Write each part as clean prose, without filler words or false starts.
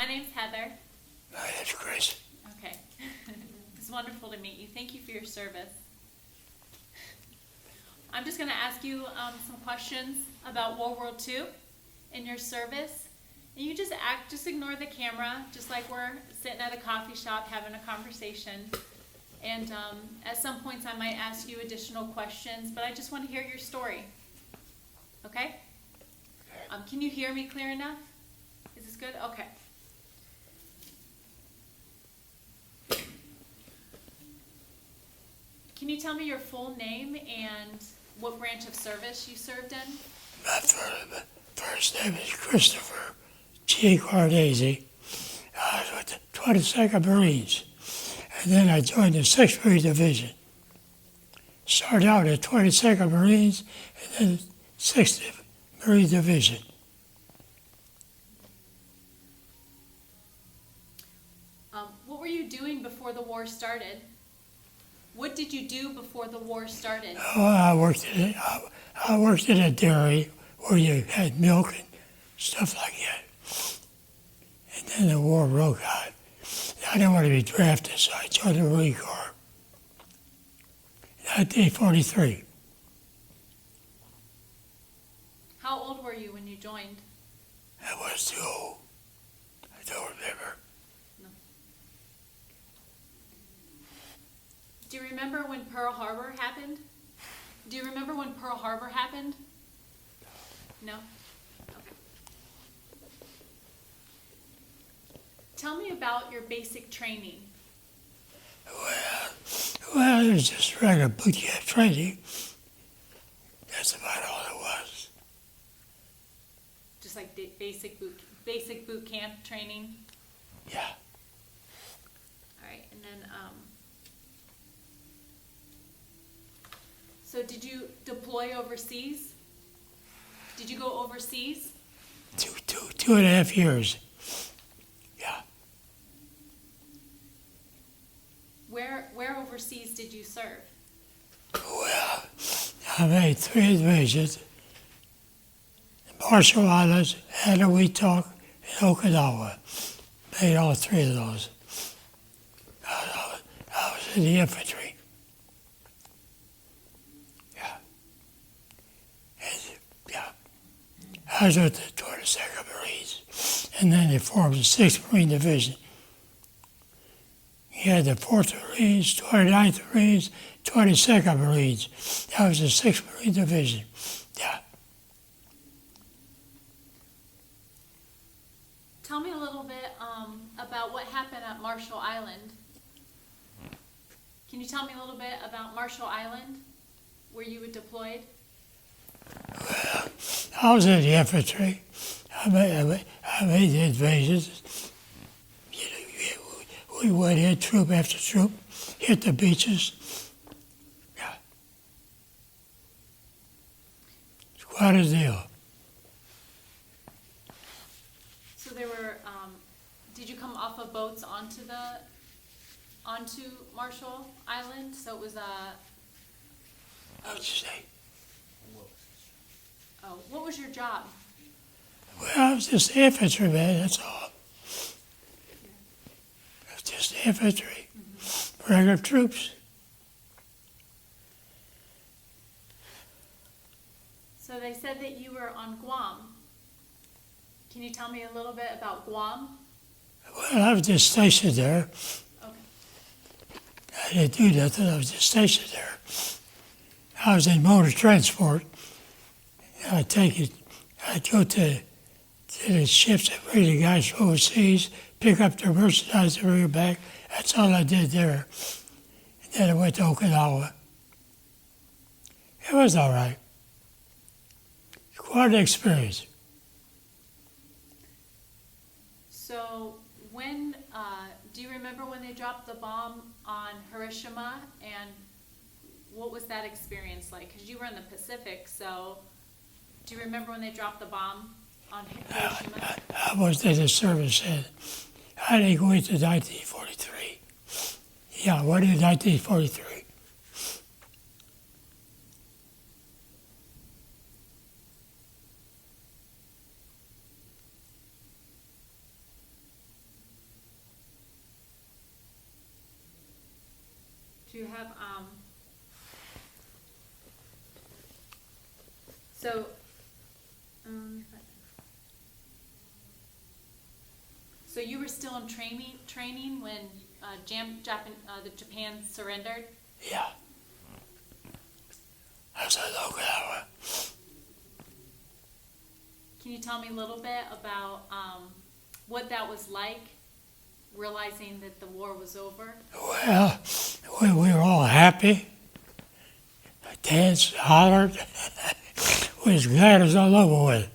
My name's Heather. My name's Chris. Okay. It's wonderful to meet you. Thank you for your service. I'm just going to ask you some questions about World War II and your service. And you just ignore the camera, just like we're sitting at a coffee shop having a conversation. And at some points I might ask you additional questions, but I just want to hear your story. Okay? Can you hear me clear enough? Is this good? Okay. Can you tell me your full name and what branch of service you served in? My first name is Christopher G. Karnaze. I was with the 22nd Marines, and then I joined the 6th Marine Division. Started out at 22nd Marines, and then 6th Marine Division. What were you doing before the war started? What did you do before the war started? Oh, I worked in a dairy where you had milk and stuff like that. And then the war broke out. I didn't want to be drafted, so I joined the Marine Corps. 1943. How old were you when you joined? I was too old. I don't remember. No. Do you remember when Pearl Harbor happened? Do you remember when Pearl Harbor happened? No? Okay. Tell me about your basic training. Well, it was just regular boot camp training. That's about all it was. Just like basic boot camp training? Yeah. All right, and then, so did you deploy overseas? Did you go overseas? 2.5 years. Yeah. Where overseas did you serve? Well, I made 3 invasions. The Marshall Islands, Anahuac, and Okinawa. Made all 3 of those. I was in the infantry. Yeah. And, yeah. I was with the 22nd Marines. And then they formed the 6th Marine Division. You had the 4th Marines, 29th Marines, 22nd Marines. That was the 6th Marine Division. Yeah. Tell me a little bit about what happened at Marshall Island. Can you tell me a little bit about Marshall Island, where you were deployed? Well, I was in the infantry. I made the invasions. We went in troop after troop, hit the beaches. Yeah. It's quite a deal. So there were, did you come off of boats onto Marshall Island? So it was What'd you say? oh, what was your job? Well, I was just infantryman, that's all. I was just infantry, regular troops. So they said that you were on Guam. Can you tell me a little bit about Guam? Well, I was just stationed there. Okay. I didn't do nothing, I was just stationed there. I was in motor transport. I'd go to the ships that bring the guys from overseas, pick up their merchandise and bring it back. That's all I did there. And then I went to Okinawa. It was all right. Quite an experience. So do you remember when they dropped the bomb on Hiroshima, and what was that experience like? Because you were in the Pacific, so do you remember when they dropped the bomb on Hiroshima? I was in the service then. I didn't go into 1943. Yeah, I went in 1943. Do you have, so, so you were still in training when the Japan surrendered? Yeah. I was at Okinawa. Can you tell me a little bit about what that was like, realizing that the war was over? Well, we were all happy, danced, hollered. We was glad it was all over with.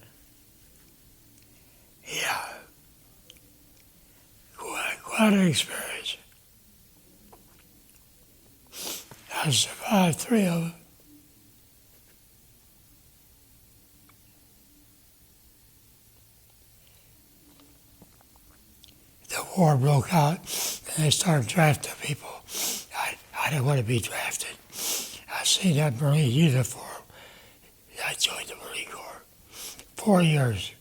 Yeah. Quite an experience. I survived 3 of them. The war broke out, and they started drafting people. I didn't want to be drafted. I seen that Marine uniform. I joined the Marine Corps. 4 years.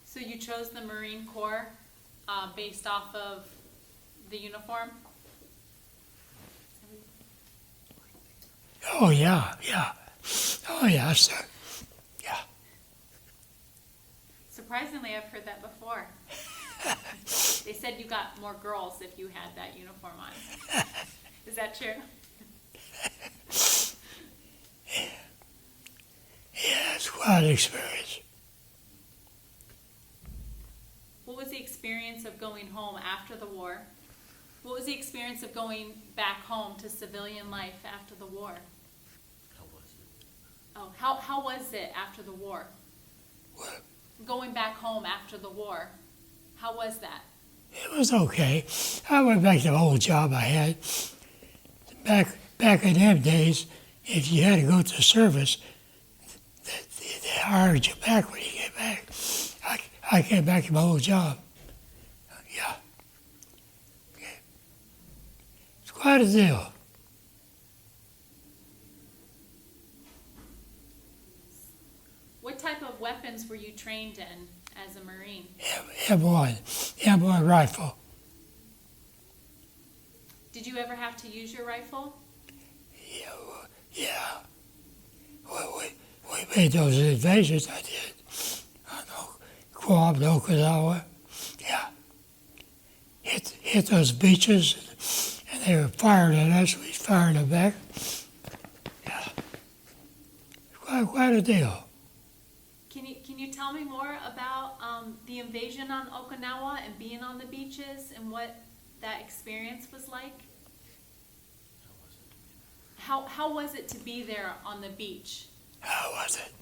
So you chose the Marine Corps based off of the uniform? Oh, yeah. Oh, yeah, sir. Yeah. Surprisingly, I've heard that before. They said you got more girls if you had that uniform on. Is that true? Yeah, it's quite an experience. What was the experience of going home after the war? What was the experience of going back home to civilian life after the war? How was it? Oh, how was it after the war? What? Going back home after the war. How was that? It was okay. I went back to the old job I had. Back in them days, if you had to go to service, they hired you back when you came back. I came back to my old job. Yeah. Okay. It's quite a deal. What type of weapons were you trained in as a Marine? M1 rifle. Did you ever have to use your rifle? Yeah. We made those invasions, I did. I know, Guam, Okinawa. Yeah. Hit those beaches, and they were firing at us. We fired them back. Yeah. Quite a deal. Can you tell me more about the invasion on Okinawa and being on the beaches and what that experience was like? How was it to be there on the beach? How was it?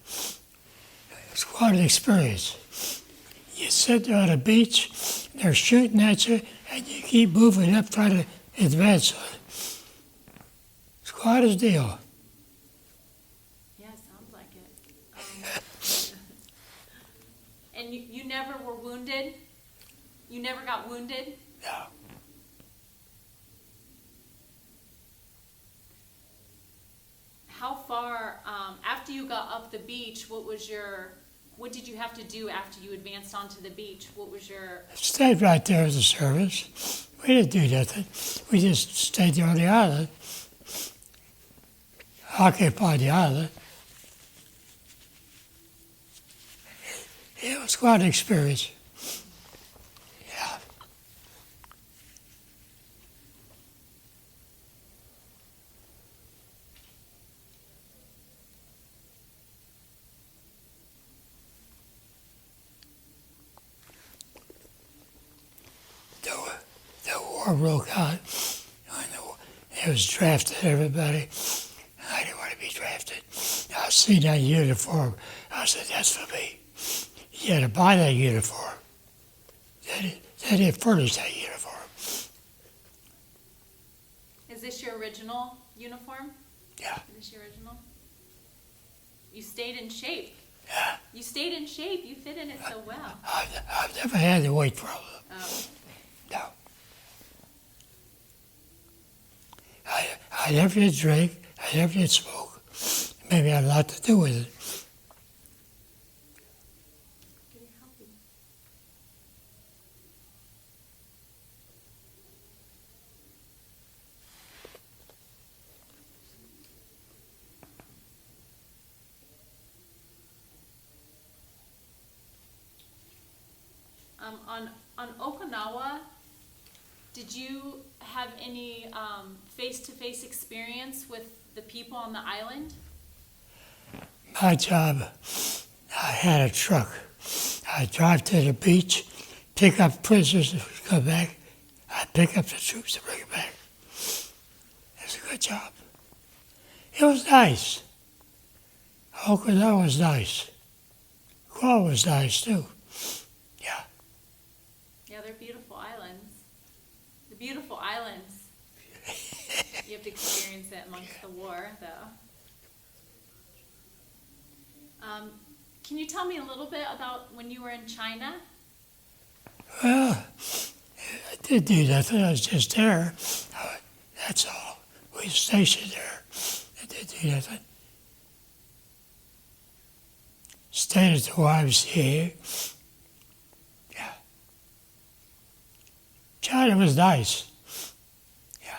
It was quite an experience. You sit there on the beach, they're shooting at you, and you keep moving up trying to advance. It's quite a deal. Yeah, sounds like it. And you never were wounded? You never got wounded? No. How far, after you got up the beach, what did you have to do after you advanced onto the beach? What was your... Stayed right there as a service. We didn't do nothing. We just stayed there on the island. Occupied the island. It was quite an experience. Yeah. The war broke out. It was drafted, everybody. I didn't want to be drafted. I seen that uniform. I said, that's for me. You had to buy that uniform. They didn't furnish that uniform. Is this your original uniform? Yeah. Is this your original? You stayed in shape. Yeah. You stayed in shape. You fit in it so well. I've never had the weight problem. Oh. No. I never did drink. I never did smoke. Maybe had a lot to do with it. On Okinawa, did you have any face-to-face experience with the people on the island? My job, I had a truck. I'd drive to the beach, pick up prisoners and come back. I'd pick up the troops and bring it back. It was a good job. It was nice. Okinawa was nice. Guam was nice too. Yeah. Yeah, they're beautiful islands. The beautiful islands. You have to experience it amongst the war, though. Can you tell me a little bit about when you were in China? Well, I didn't do nothing. I was just there. That's all. We were stationed there. I didn't do nothing. Stayed at the YMCA. Yeah. China was nice. Yeah.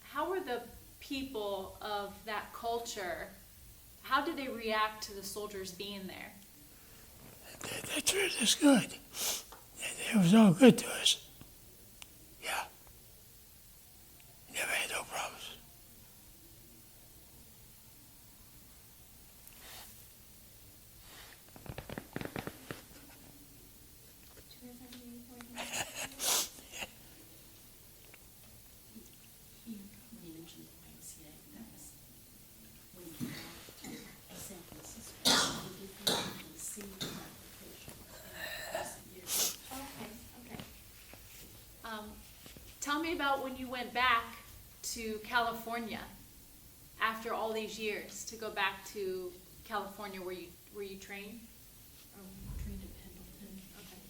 How were the people of that culture, how did they react to the soldiers being there? They treated us good. It was all good to us. Yeah. Never had no problems. He mentioned the YMCA, that was when he came out to San Francisco. He did come and see the application in recent years. Okay. Tell me about when you went back to California after all these years, to go back to California where you trained? Trained in Pendleton, Okay.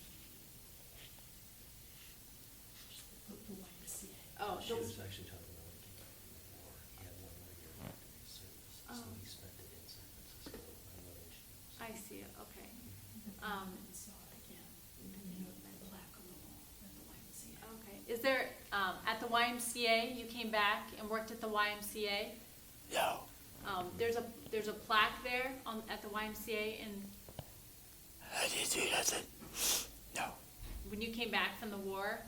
the YMCA. Oh, She was actually talking about when he came back from the war. He had 1 more year left in his service, so Oh. he spent it in San Francisco. I know that she was. I see it, okay. And saw it again, that plaque on the wall at the YMCA. Okay. Is there, at the YMCA, you came back and worked at the YMCA? No. There's a plaque there at the YMCA, and I didn't do nothing. No. when you came back from the war,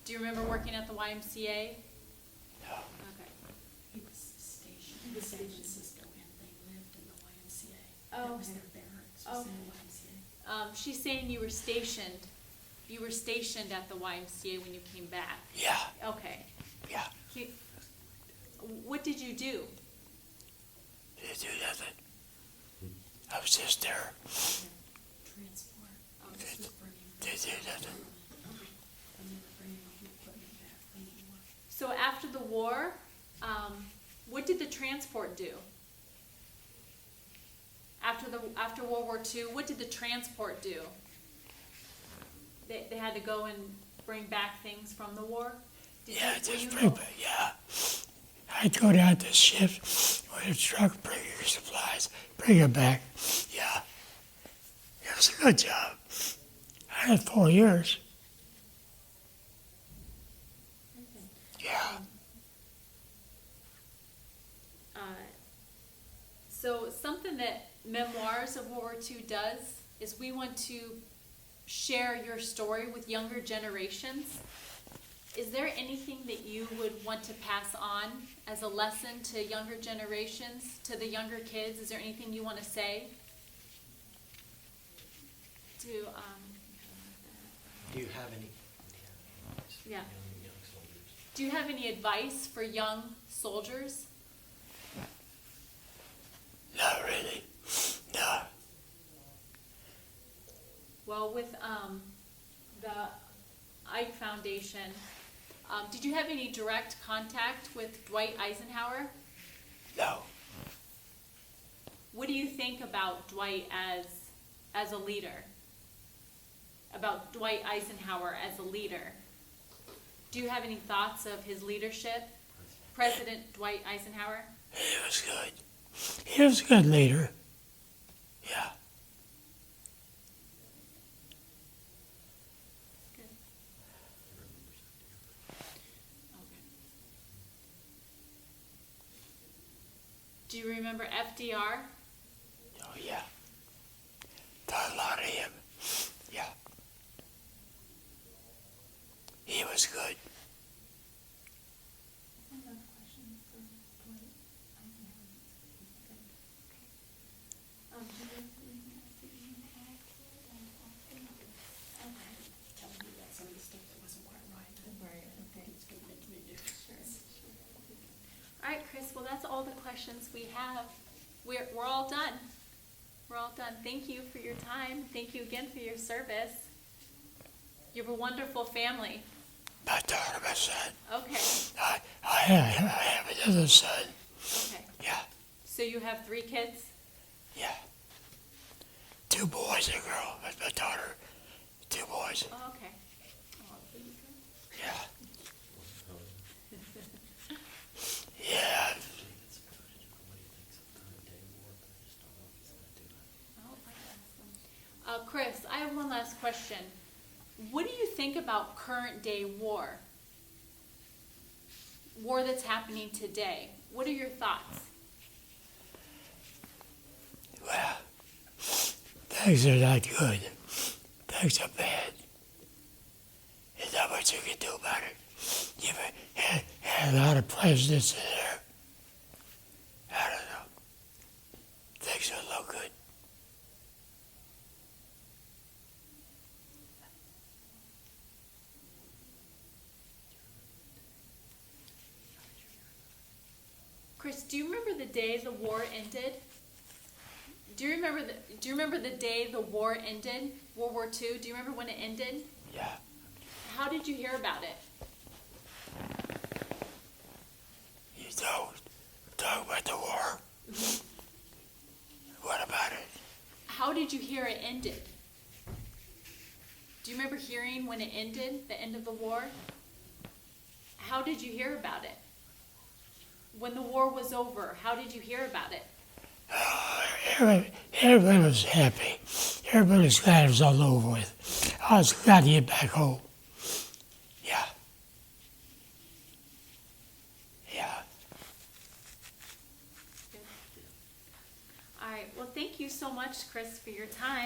do you remember working at the YMCA? No. Okay. He was stationed in San Francisco and they lived in the YMCA. Oh, That was okay. their barracks, was in the YMCA. She's saying you were stationed at the YMCA when you came back. Yeah. Okay. Yeah. Can- What did you do? Didn't do nothing. I was just there. Transport, Okay. this was bringing, Didn't do nothing. and they were bringing all the equipment back from the war. So after the war, what did the transport do? After World War II, what did the transport do? They had to go and bring back things from the war? Yeah, were just you bring help- back, yeah. I'd go down to shift with a truck, bring your supplies, bring them back. Yeah. It was a good job. I had 4 years. Yeah. So something that Memoirs of World War II does is we want to share your story with younger generations. Is there anything that you would want to pass on as a lesson to younger generations, to the younger kids? Is there anything you want to say? To, Do you have any? Yeah. Young soldiers. do you have any advice for young soldiers? Not really. No. Well, with the Ike Foundation, did you have any direct contact with Dwight Eisenhower? No. What do you think about Dwight as a leader? About Dwight Eisenhower as a leader? Do you have any thoughts of his leadership? President Dwight Eisenhower? He was good. He was a good leader. Yeah. Good. Okay. Do you remember FDR? Oh, yeah. Thought a lot of him. Yeah. He was good. Another question for Dwight Eisenhower. Good. Okay. Do you have anything else that you want to add to it? Okay. Telling me about some of the stuff that wasn't quite right. Right, okay. It's gonna make me do. All right, Chris, well, that's all the questions we have. We're all done. We're all done. Thank you for your time. Thank you again for your service. You have a wonderful family. My daughter, my son. Okay, I have another son. okay. Yeah, So you have 3 kids? yeah. 2 boys and a girl. That's my daughter. 2 boys. Oh, okay. Oh, there you go. Yeah. Yeah. David's footage of what he thinks of current day war, but I just don't know if he's gonna do it. Oh, I can ask them. Chris, I have one last question. What do you think about current day war? War that's happening today. What are your thoughts? Well, things are not good. Things are bad. There's not much you can do about it. You've had a lot of presidents in there. I don't know. Things don't look good. Chris, do you remember the day the war ended? Do you remember the day the war ended? World War II? Do you remember when it ended? Yeah. How did you hear about it? You don't talk about the war. What about it? How did you hear it ended? Do you remember hearing when it ended, the end of the war? How did you hear about it? When the war was over, how did you hear about it? Everybody was happy. Everybody was glad it was all over with. I was glad to get back home. Yeah. Yeah. All right, well, thank you so much, Chris, for your time.